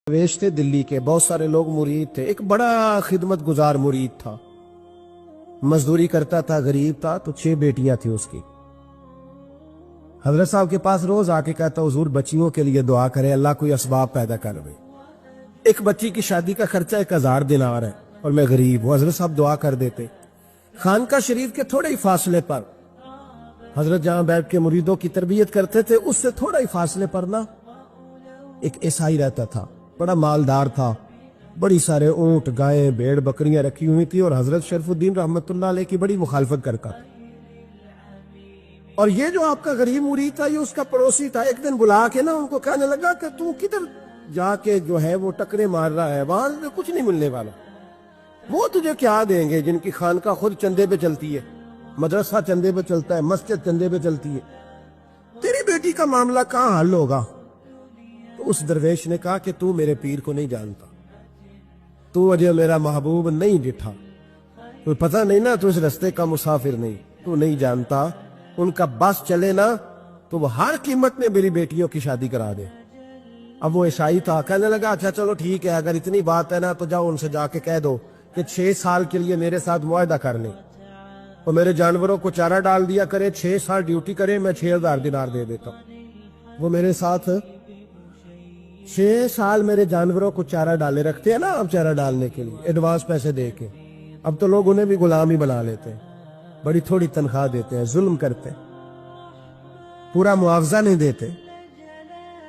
درویش تھے دلی کے، بہت سارے لوگ مرید تھے، ایک بڑا خدمت گزار مرید تھا، مزدوری کرتا تھا، غریب تھا، تو 6 بیٹیاں تھیں اس کی۔ حضرت صاحب کے پاس روز آ کے کہتا حضور بچیوں کے لیے دعا کرے، اللہ کوئی اسباب پیدا کر دے، ایک بچی کی شادی کا خرچہ 1000 دینار ہے اور میں غریب ہوں۔ حضرت صاحب دعا کر دیتے۔ خانقاہ شریف کے تھوڑے ہی فاصلے پر حضرت جہاں بیٹھ کے مریدوں کی تربیت کرتے تھے، اس سے تھوڑا ہی فاصلے پر نا ایک عیسائی رہتا تھا، بڑا مالدار تھا، بڑی سارے اونٹ، گائیں، بھیڑ، بکریاں رکھی ہوئی تھی، اور حضرت شرف الدین رحمت اللہ علیہ کی بڑی مخالفت کرتا تھا۔ اور یہ جو آپ کا غریب مرید تھا، یہ اس کا پڑوسی تھا، ایک دن بلا کے نا ان کو کہنے لگا کہ تو کدھر جا کے جو ہے وہ ٹکرے مار رہا ہے، وہاں سے کچھ نہیں ملنے والا، وہ تجھے کیا دیں گے جن کی خانقاہ خود چندے پہ چلتی ہے، مدرسہ چندے پہ چلتا ہے، مسجد چندے پہ چلتی ہے، تیری بیٹی کا معاملہ کہاں حل ہوگا؟ تو اس درویش نے کہا کہ تو میرے پیر کو نہیں جانتا، تو اجے میرا محبوب نہیں ڈٹھا، تو پتہ نہیں نا، تو اس رستے کا مسافر نہیں، تو نہیں جانتا، ان کا بس چلے نا تو وہ ہر قیمت میں میری بیٹیوں کی شادی کرا دے۔ اب وہ عیسائی تھا، کہنے لگا اچھا چلو ٹھیک ہے، اگر اتنی بات ہے نا تو جاؤ ان سے جا کے کہہ دو کہ 6 سال کے لیے میرے ساتھ معاہدہ کر لیں، اور میرے جانوروں کو چارہ ڈال دیا کرے، 6 سال ڈیوٹی کرے، میں 6000 دینار دے دیتا ہوں۔ وہ میرے ساتھ 6 سال میرے جانوروں کو چارہ ڈالے رکھتے ہیں نا، اب چارہ ڈالنے کے لیے ایڈوانس پیسے دے کے، اب تو لوگ انہیں بھی غلام ہی بنا لیتے ہیں، بڑی تھوڑی تنخواہ دیتے ہیں، ظلم کرتے ہیں، پورا معاوضہ نہیں دیتے۔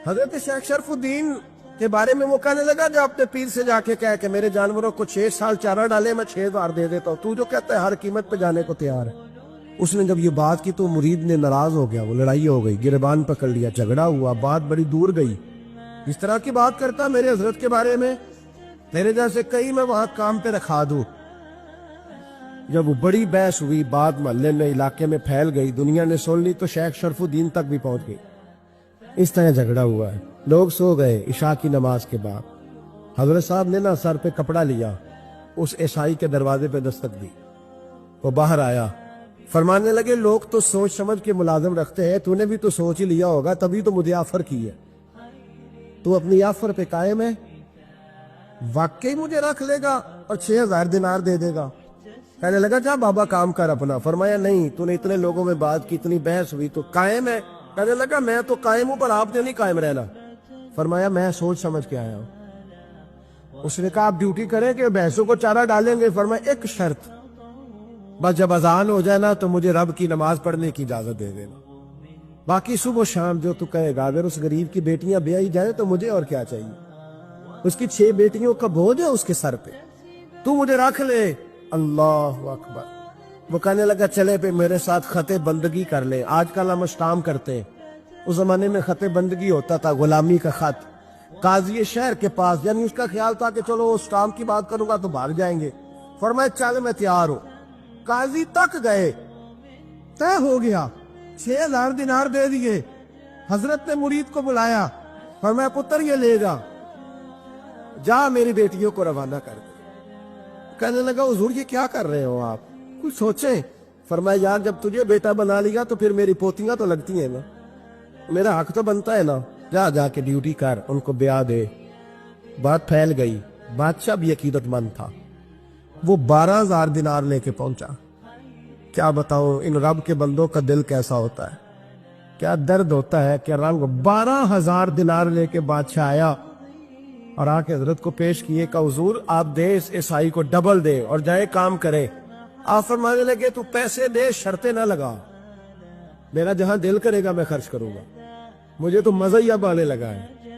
حضرت شیخ شرف الدین کے بارے میں وہ کہنے لگا جو اپنے پیر سے جا کے کہے کہ میرے جانوروں کو 6 سال چارہ ڈالے، میں 6000 دے دیتا ہوں، تو جو کہتا ہے ہر قیمت پہ جانے کو تیار ہے۔ اس نے جب یہ بات کی تو مرید نے ناراض ہو گیا، وہ لڑائی ہو گئی، گریبان پکڑ لیا، جھگڑا ہوا، بات بڑی دور گئی۔ اس طرح کی بات کرتا میرے حضرت کے بارے میں، میرے جیسے کئی میں وہاں کام پہ رکھا دوں۔ جب وہ بڑی بحث ہوئی، بات محلے میں، علاقے میں پھیل گئی، دنیا نے سن لی، تو شیخ شرف الدین تک بھی پہنچ گئی۔ اس طرح جھگڑا ہوا ہے، لوگ سو گئے عشاء کی نماز کے بعد۔ حضرت صاحب نے نا سر پہ کپڑا لیا، اس عیسائی کے دروازے پہ دستک دی، وہ باہر آیا، فرمانے لگے لوگ تو سوچ سمجھ کے ملازم رکھتے ہیں، تو نے بھی تو سوچ ہی لیا ہوگا، تبھی تو مجھے آفر کی ہے، تو اپنی آفر پہ قائم ہے، واقعی مجھے رکھ لے گا اور 6000 دینار دے دے گا؟ کہنے لگا جا بابا کام کر اپنا۔ فرمایا نہیں، تو نے اتنے لوگوں میں بات کی، اتنی بحث ہوئی، تو قائم ہے؟ کہنے لگا میں تو قائم ہوں، پر آپ نے نہیں قائم رہنا۔ فرمایا میں سوچ سمجھ کے آیا ہوں۔ اس نے کہا آپ ڈیوٹی کریں کہ بھینسوں کو چارہ ڈالیں گے؟ فرمایا ایک شرط، بس جب اذان ہو جائے نا تو مجھے رب کی نماز پڑھنے کی اجازت دے دینا، باقی صبح و شام جو تو کہے گا۔ اگر اس غریب کی بیٹیاں بیائی جائیں تو مجھے اور کیا چاہیے، اس کی 6 بیٹیوں کا بوجھ ہے اس کے سر پہ، تو مجھے رکھ لے۔ اللہ اکبر۔ وہ کہنے لگا چلے پہ میرے ساتھ خط بندگی کر لے، آج کل ہم اسٹام کرتے ہیں، اس زمانے میں خط بندگی ہوتا تھا، غلامی کا خط، قاضی شہر کے پاس، یعنی اس کا خیال تھا کہ چلو اسٹام کی بات کروں گا تو بھاگ جائیں گے۔ فرمایا چل میں تیار ہوں۔ قاضی تک گئے، طے ہو گیا، 6000 دینار دے دیے۔ حضرت نے مرید کو بلایا، فرمایا پتر یہ لے جا میری بیٹیوں کو روانہ کر دے۔ کہنے لگا حضور یہ کیا کر رہے ہو آپ، کچھ سوچیں۔ فرمایا یار جب تجھے بیٹا بنا لیا تو پھر میری پوتیاں تو لگتی ہیں نا، میرا حق تو بنتا ہے نا، جا کے ڈیوٹی کر، ان کو بیاہ دے۔ بات پھیل گئی، بادشاہ بھی عقیدت مند تھا، وہ 12000 دینار لے کے پہنچا۔ کیا بتاؤں ان رب کے بندوں کا دل کیسا ہوتا ہے، کیا درد ہوتا ہے، کیا رنگ۔ 12000 دینار لے کے بادشاہ آیا اور آ کے حضرت کو پیش کیے کہ حضور آپ دے اس عیسائی کو ڈبل دے اور جائے کام کرے۔ آپ فرمانے لگے تو پیسے دے، شرطیں نہ لگا، میرا جہاں دل کرے گا میں خرچ کروں گا، مجھے تو مزہ ہی اب آنے لگا ہے،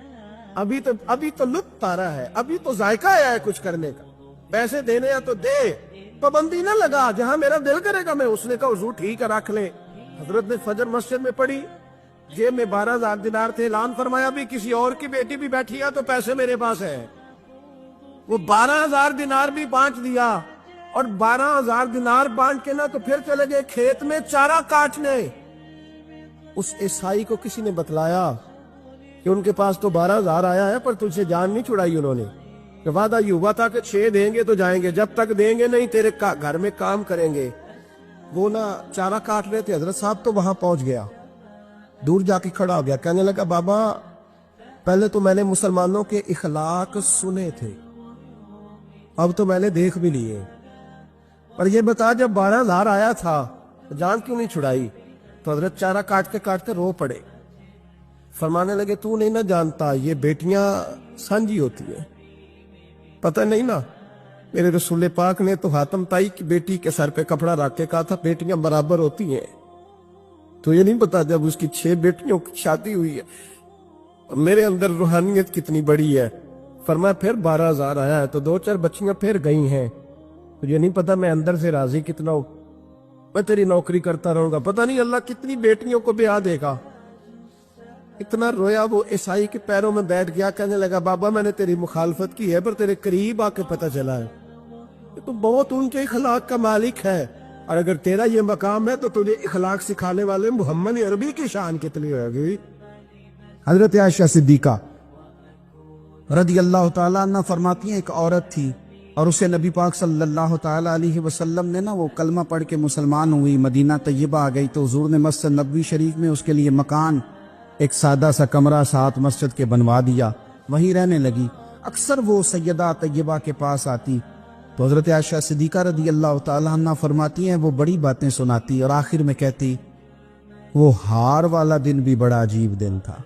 ابھی تو لطف آ رہا ہے، ابھی تو ذائقہ آیا ہے کچھ کرنے کا، پیسے دینے ہیں تو دے، پابندی نہ لگا، جہاں میرا دل کرے گا میں۔ اس نے کہا حضور ٹھیک ہے رکھ لے۔ حضرت نے فجر مسجد میں پڑھی، جیب میں 12000 دینار تھے، اعلان فرمایا بھی کسی اور کی بیٹی بھی بیٹھی ہے تو پیسے میرے پاس ہے۔ وہ 12000 دینار بھی بانٹ دیا، اور 12000 دینار بانٹ کے نا تو پھر چلے گئے کھیت میں چارہ کاٹنے۔ اس عیسائی کو کسی نے بتلایا کہ ان کے پاس تو 12000 آیا ہے، پر تجھ سے جان نہیں چھڑائی انہوں نے، کہ وعدہ یہ ہوا تھا کہ 6 دیں گے تو جائیں گے، جب تک دیں گے نہیں تیرے گھر میں کام کریں گے۔ وہ نا چارہ کاٹ رہے تھے، حضرت صاحب تو وہاں پہنچ گیا، دور جا کے کھڑا ہو گیا، کہنے لگا بابا پہلے تو میں نے مسلمانوں کے اخلاق سنے تھے، اب تو میں نے دیکھ بھی لیے، پر یہ بتا جب 12,000 آیا تھا تو جان کیوں نہیں چھڑائی؟ تو حضرت چارہ کاٹتے کاٹتے رو پڑے، فرمانے لگے تو نہیں نہ جانتا یہ بیٹیاں سانجی ہوتی ہیں، پتہ نہیں نا، میرے رسول پاک نے تو حاتم تائی کی بیٹی کے سر پہ کپڑا رکھ کے کہا تھا بیٹیاں برابر ہوتی ہیں، تو یہ نہیں پتا جب اس کی 6 بیٹیوں کی شادی ہوئی ہے میرے اندر روحانیت کتنی بڑی ہے۔ فرمایا پھر 12,000 آیا ہے تو 2-4 بچیاں پھر گئی ہیں، تجھے نہیں پتا میں اندر سے راضی کتنا ہوں، میں تیری نوکری کرتا رہوں گا، پتہ نہیں اللہ کتنی بیٹیوں کو بیاہ دے گا۔ اتنا رویا وہ عیسائی کے پیروں میں بیٹھ گیا، کہنے لگا بابا میں نے تیری مخالفت کی ہے پر تیرے قریب آ کے پتہ چلا ہے کہ تو بہت ان کے اخلاق کا مالک ہے، اور اگر تیرا یہ مقام ہے تو تجھے اخلاق سکھانے والے محمد عربی کی شان کتنی ہوگی۔ حضرت عائشہ صدیقہ رضی اللہ تعالیٰ عنہ فرماتی ہیں ایک عورت تھی اور اسے نبی پاک صلی اللہ تعالیٰ علیہ وسلم نے وہ کلمہ پڑھ کے مسلمان ہوئی، مدینہ طیبہ آ گئی تو حضور نے مسجد نبوی شریف میں اس کے لیے مکان، ایک سادہ سا کمرہ ساتھ مسجد کے بنوا دیا، وہیں رہنے لگی۔ اکثر وہ سیدہ طیبہ کے پاس آتی تو حضرت عائشہ صدیقہ رضی اللہ تعالیٰ عنہ فرماتی ہیں وہ بڑی باتیں سناتی اور آخر میں کہتی وہ ہار والا دن بھی بڑا عجیب دن تھا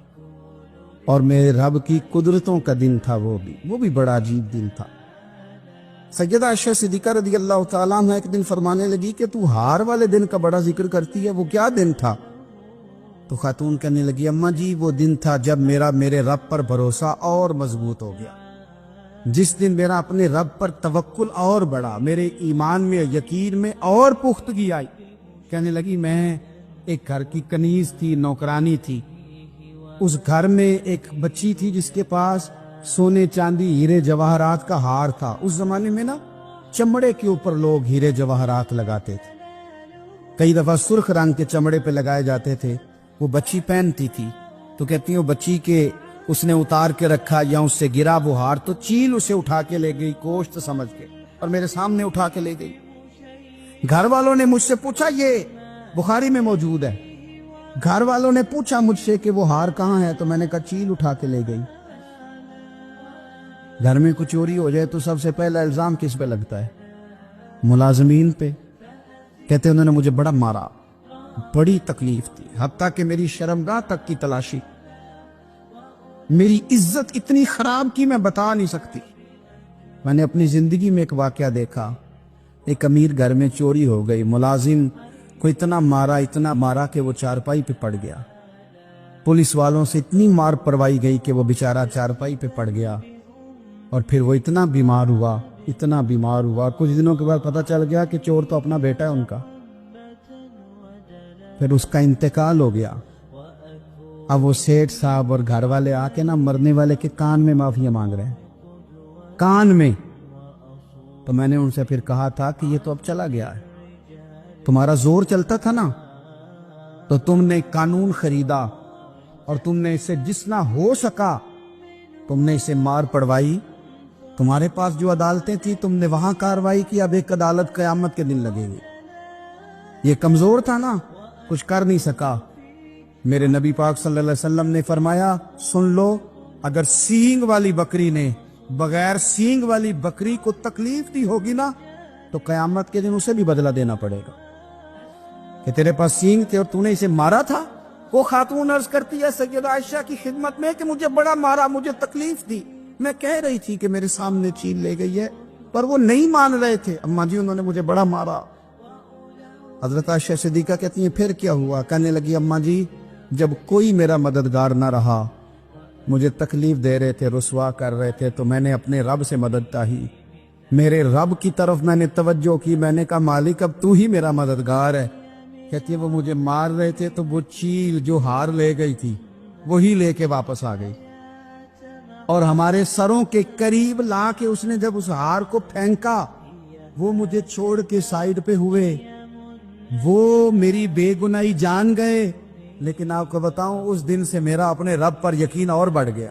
اور میرے رب کی قدرتوں کا دن تھا، وہ بھی بڑا عجیب دن تھا۔ سیدہ عائشہ صدیقہ رضی اللہ تعالیٰ عنہ ایک دن فرمانے لگی کہ تو ہار والے دن کا بڑا ذکر کرتی ہے، وہ کیا دن تھا؟ تو خاتون کہنے لگی اماں جی وہ دن تھا جب میرے رب پر بھروسہ اور مضبوط ہو گیا، جس دن میرا اپنے رب پر توکل اور بڑھا، میرے ایمان میں یقین میں اور پختگی آئی۔ کہنے لگی میں ایک گھر کی کنیز تھی، نوکرانی تھی، اس گھر میں ایک بچی تھی جس کے پاس سونے چاندی ہیرے جواہرات کا ہار تھا۔ اس زمانے میں نا چمڑے کے اوپر لوگ ہیرے جواہرات لگاتے تھے، کئی دفعہ سرخ رنگ کے چمڑے پہ لگائے جاتے تھے، وہ بچی پہنتی تھی تو کہتی ہیں وہ بچی کے اس نے اتار کے رکھا یا اس سے گرا وہ ہار تو چیل اسے اٹھا کے لے گئی گوشت سمجھ کے اور میرے سامنے اٹھا کے لے گئی۔ گھر والوں نے مجھ سے پوچھا، یہ بخاری میں موجود ہے، گھر والوں نے پوچھا مجھ سے کہ وہ ہار کہاں ہے تو میں نے کہا چیل اٹھا کے لے گئی۔ گھر میں کچھ چوری ہو جائے تو سب سے پہلا الزام کس پہ لگتا ہے؟ ملازمین پہ۔ کہتے انہوں نے مجھے بڑا مارا، بڑی تکلیف تھی، حتیٰ کہ میری شرمگاہ تک کی تلاشی، میری عزت اتنی خراب کی میں بتا نہیں سکتی۔ میں نے اپنی زندگی میں ایک واقعہ دیکھا، ایک امیر گھر میں چوری ہو گئی، ملازم کو اتنا مارا کہ وہ چارپائی پہ پڑ گیا، پولیس والوں سے اتنی مار پروائی گئی کہ وہ بیچارہ چارپائی پہ پڑ گیا، اور پھر وہ اتنا بیمار ہوا اور کچھ دنوں کے بعد پتہ چل گیا کہ چور تو اپنا بیٹا ہے ان کا، پھر اس کا انتقال ہو گیا۔ اب وہ سیٹھ صاحب اور گھر والے آ کے مرنے والے کے کان میں معافی مانگ رہے ہیں، کان میں۔ تو میں نے ان سے پھر کہا تھا کہ یہ تو اب چلا گیا ہے، تمہارا زور چلتا تھا نا تو تم نے قانون خریدا اور تم نے اسے جتنا ہو سکا تم نے اسے مار پڑوائی، تمہارے پاس جو عدالتیں تھی تم نے وہاں کاروائی کی، اب ایک عدالت قیامت کے دن لگے گی۔ یہ کمزور تھا نا، کچھ کر نہیں سکا۔ میرے نبی پاک صلی اللہ علیہ وسلم نے فرمایا سن لو، اگر سینگ والی بکری نے بغیر سینگ والی بکری کو تکلیف دی ہوگی نا تو قیامت کے دن اسے بھی بدلہ دینا پڑے گا کہ تیرے پاس سینگ تھے اور تو نے اسے مارا تھا۔ وہ خاتون عرض کرتی ہے سیدہ عائشہ کی خدمت میں کہ مجھے بڑا مارا، مجھے تکلیف دی، میں کہہ رہی تھی کہ میرے سامنے چیل لے گئی ہے پر وہ نہیں مان رہے تھے، اماں جی انہوں نے مجھے بڑا مارا۔ حضرت عائشہ صدیقہ کہتی ہیں پھر کیا ہوا؟ کہنے لگی اماں جی جب کوئی میرا مددگار نہ رہا، مجھے تکلیف دے رہے تھے، رسوا کر رہے تھے، تو میں نے اپنے رب سے مدد چاہی، میرے رب کی طرف میں نے توجہ کی، میں نے کہا مالک اب تو ہی میرا مددگار ہے۔ کہتی ہے وہ مجھے مار رہے تھے تو وہ چیل جو ہار لے گئی تھی وہی لے کے واپس آ گئی، اور ہمارے سروں کے قریب لا کے اس نے جب اس ہار کو پھینکا وہ مجھے چھوڑ کے سائیڈ پہ ہوئے، وہ میری بے گناہی جان گئے، لیکن آپ کو بتاؤں اس دن سے میرا اپنے رب پر یقین اور بڑھ گیا۔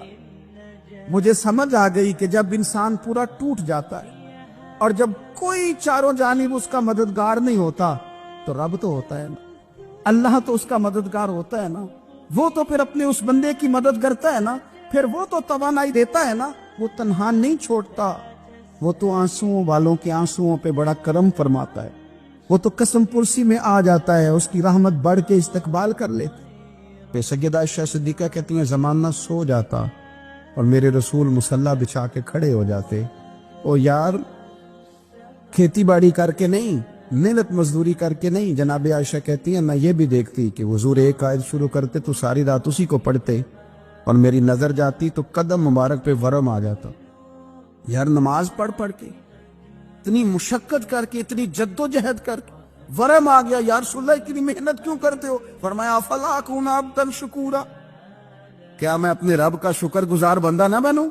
مجھے سمجھ آ گئی کہ جب انسان پورا ٹوٹ جاتا ہے اور جب کوئی چاروں جانب اس کا مددگار نہیں ہوتا تو رب تو ہوتا ہے نا، اللہ تو اس کا مددگار ہوتا ہے نا، وہ تو پھر اپنے اس بندے کی مدد کرتا ہے نا۔ پھر وہ تو توانائی دیتا ہے نا، وہ تنہا نہیں چھوڑتا، وہ تو آنسوؤں والوں کے آنسوؤں پہ بڑا کرم فرماتا ہے، وہ تو قسم پرسی میں آ جاتا ہے، اس کی رحمت بڑھ کے استقبال کر لیتے۔ پہ سیدہ عائشہ صدیقہ کہتی ہیں زمانہ سو جاتا اور میرے رسول مصلی بچھا کے کھڑے ہو جاتے، او یار کھیتی باڑی کر کے نہیں، محنت مزدوری کر کے نہیں۔ جناب عائشہ کہتی ہیں میں یہ بھی دیکھتی کہ حضور ایک آیت شروع کرتے تو ساری رات اسی کو پڑھتے، اور میری نظر جاتی تو قدم مبارک پہ ورم آ جاتا۔ یار نماز پڑھ پڑھ کے، اتنی مشقت کر کے، اتنی جد و جہد کر کے ورم آ گیا، یا رسول اللہ اتنی محنت کیوں کرتے ہو؟ فرمایا افلا اکون عبدا شکورا، کیا میں اپنے رب کا شکر گزار بندہ نہ بنوں؟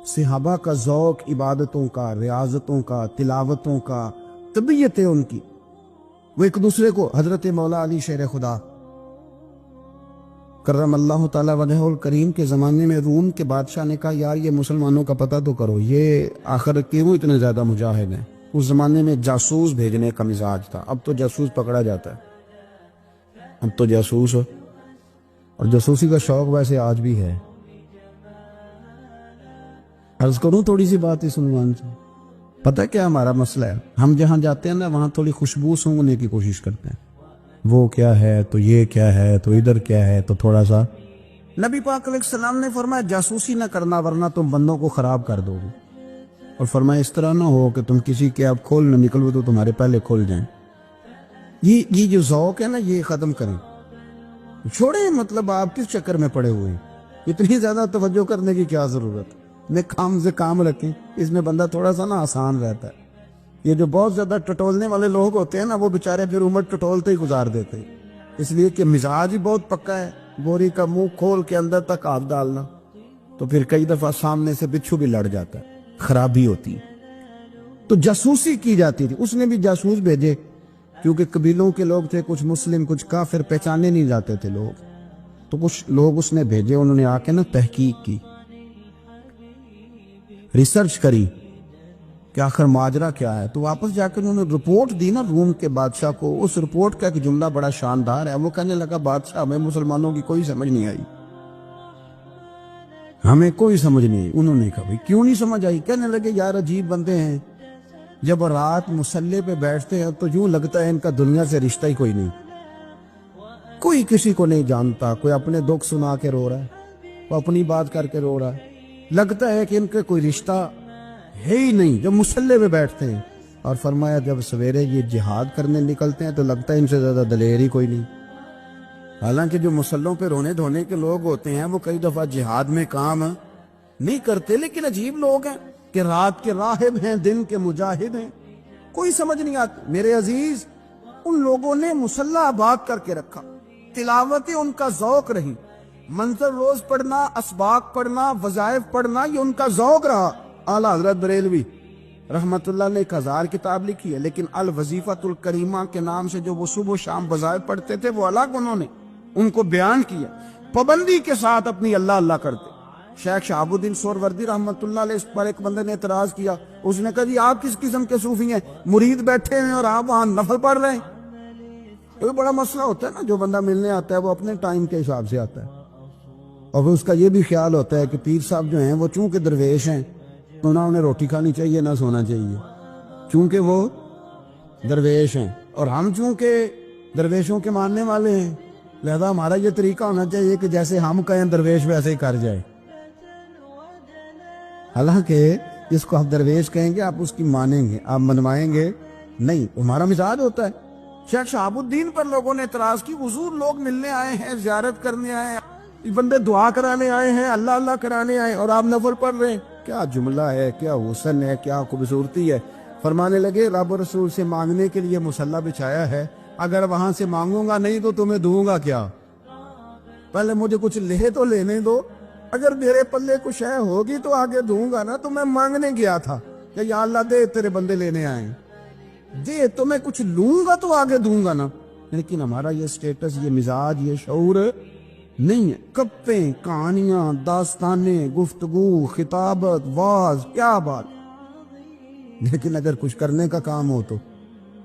صحابہ کا ذوق عبادتوں کا، ریاضتوں کا، تلاوتوں کا، طبیعت ہے ان کی، وہ ایک دوسرے کو، حضرت مولا علی شیر خدا کرم اللہ تعالی وجہہ الکریم کے زمانے میں روم کے بادشاہ نے کہا یار یہ مسلمانوں کا پتہ تو کرو، یہ آخر کیوں اتنے زیادہ مجاہد ہیں؟ اس زمانے میں جاسوس بھیجنے کا مزاج تھا، اب تو جاسوس پکڑا جاتا ہے، اب تو جاسوس، اور جاسوسی کا شوق ویسے آج بھی ہے۔ عرض کروں تھوڑی سی بات اس عنوان سے، پتہ کیا ہمارا مسئلہ ہے؟ ہم جہاں جاتے ہیں نا وہاں تھوڑی خوشبو سونگنے کی کوشش کرتے ہیں، وہ کیا ہے تو یہ کیا ہے تو ادھر کیا ہے تو تھوڑا سا۔ نبی پاک علیہ السلام نے فرمایا جاسوسی نہ کرنا ورنہ تم بندوں کو خراب کر دو گے، اور فرمایا اس طرح نہ ہو کہ تم کسی کے آپ کھول نہ نکلو تو تمہارے پہلے کھول جائیں۔ یہ جو ذوق ہے نا یہ ختم کریں، چھوڑیں، مطلب آپ کس چکر میں پڑے ہوئے ہیں؟ اتنی زیادہ توجہ کرنے کی کیا ضرورت؟ میں کام سے کام رکھیں، اس میں بندہ تھوڑا سا نا آسان رہتا ہے۔ یہ جو بہت زیادہ ٹٹولنے والے لوگ ہوتے ہیں نا وہ بےچارے پھر عمر ٹٹولتے ہی گزار دیتے ہیں، اس لیے کہ مزاج ہی بہت پکا ہے، بوری کا منہ کھول کے اندر تک ہاتھ ڈالنا، تو پھر کئی دفعہ سامنے سے بچھو بھی لڑ جاتا ہے، خرابی ہوتی ہے۔ تو جاسوسی کی جاتی تھی، اس نے بھی جاسوس بھیجے کیونکہ قبیلوں کے لوگ تھے، کچھ مسلم کچھ کافر، پہچانے نہیں جاتے تھے لوگ، تو کچھ لوگ اس نے بھیجے، انہوں نے آ کے نا تحقیق کی، ریسرچ کری کہ آخر ماجرا کیا ہے، تو واپس جا کے انہوں نے رپورٹ دی نا روم کے بادشاہ کو۔ اس رپورٹ کا ایک جملہ بڑا شاندار ہے، وہ کہنے لگا بادشاہ ہمیں مسلمانوں کی کوئی سمجھ نہیں آئی، ہمیں کوئی سمجھ نہیں آئی۔ انہوں نے کہا بھئی کیوں نہیں سمجھ آئی؟ کہنے لگے یار عجیب بندے ہیں، جب رات مسلح پہ بیٹھتے ہیں تو یوں لگتا ہے ان کا دنیا سے رشتہ ہی کوئی نہیں، کوئی کسی کو نہیں جانتا، کوئی اپنے دکھ سنا کے رو رہا ہے، وہ اپنی بات کر کے رو رہا ہے، لگتا ہے کہ ان کا کوئی رشتہ ہے ہی نہیں جب مسلح پہ بیٹھتے ہیں۔ اور فرمایا جب سویرے یہ جہاد کرنے نکلتے ہیں تو لگتا ہے ان سے زیادہ دلیر ہی کوئی نہیں۔ حالانکہ جو مسلحوں پہ رونے دھونے کے لوگ ہوتے ہیں وہ کئی دفعہ جہاد میں کام نہیں کرتے، لیکن عجیب لوگ ہیں کہ رات کے راہب ہیں، دن کے مجاہد ہیں، کوئی سمجھ نہیں آتی۔ میرے عزیز ان لوگوں نے مسلح آباد کر کے رکھا، تلاوتیں ان کا ذوق رہی، منظر روز پڑھنا، اسباق پڑھنا، وظائف پڑھنا، یہ ان کا ذوق رہا۔ اعلیٰ حضرت بریلوی رحمت اللہ نے 1000 کتاب لکھی ہے، لیکن الوظیفۃ الکریمہ کے نام سے جو وہ صبح و شام وظائف پڑھتے تھے وہ الگ انہوں نے ان کو بیان کیا، پابندی کے ساتھ اپنی اللہ اللہ کرتے۔ شیخ شہاب الدین سہروردی رحمت اللہ علیہ، اس پر ایک بندے نے اعتراض کیا، اس نے کہا جی آپ کس قسم کے صوفی ہیں، مرید بیٹھے ہیں اور آپ وہاں نفل پڑھ رہے ہیں؟ کوئی بڑا مسئلہ ہوتا ہے نا، جو بندہ ملنے آتا ہے وہ اپنے ٹائم کے حساب سے آتا ہے، اور اس کا یہ بھی خیال ہوتا ہے کہ پیر صاحب جو ہیں وہ چونکہ درویش ہیں تو نہ انہیں روٹی کھانی چاہیے نہ سونا چاہیے، چونکہ وہ درویش ہیں، اور ہم چونکہ درویشوں کے ماننے والے ہیں لہذا ہمارا یہ طریقہ ہونا چاہیے کہ جیسے ہم کہیں درویش ویسے ہی کر جائے۔ حالانکہ جس کو آپ درویش کہیں گے آپ اس کی مانیں گے، آپ منوائیں گے نہیں، ہمارا مزاج ہوتا ہے۔ شیخ شہاب الدین پر لوگوں نے اعتراض کی، حضور لوگ ملنے آئے ہیں، زیارت کرنے آئے ہیں، بندے دعا کرانے آئے ہیں، اللہ اللہ کرانے آئے، اور آپ نفل پڑھ رہے ہیں، کیا جملہ ہے، کیا حسن ہے، کیا خوبصورتی ہے۔ فرمانے لگے رب رسول سے مانگنے کے لیے مصلی بچھایا ہے، اگر وہاں سے مانگوں گا نہیں تو تمہیں دوں گا کیا؟ پہلے مجھے کچھ لے تو لینے دو، اگر میرے پلے کچھ ہے ہوگی تو آگے دوں گا نا، تو میں مانگنے گیا تھا کہ یا اللہ دے تیرے بندے لینے آئے دے، تو میں کچھ لوں گا تو آگے دوں گا نا۔ لیکن ہمارا یہ سٹیٹس، یہ مزاج، یہ شعور نہیں ہے۔ گپیں، کہانیاں، داستانیں، گفتگو، خطابت، واز، کیا بات، لیکن اگر کچھ کرنے کا کام ہو تو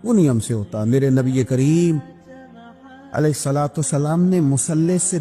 وہ نہیں ہم سے ہوتا۔ میرے نبی کریم علیہ الصلوۃ والسلام نے مصلی سے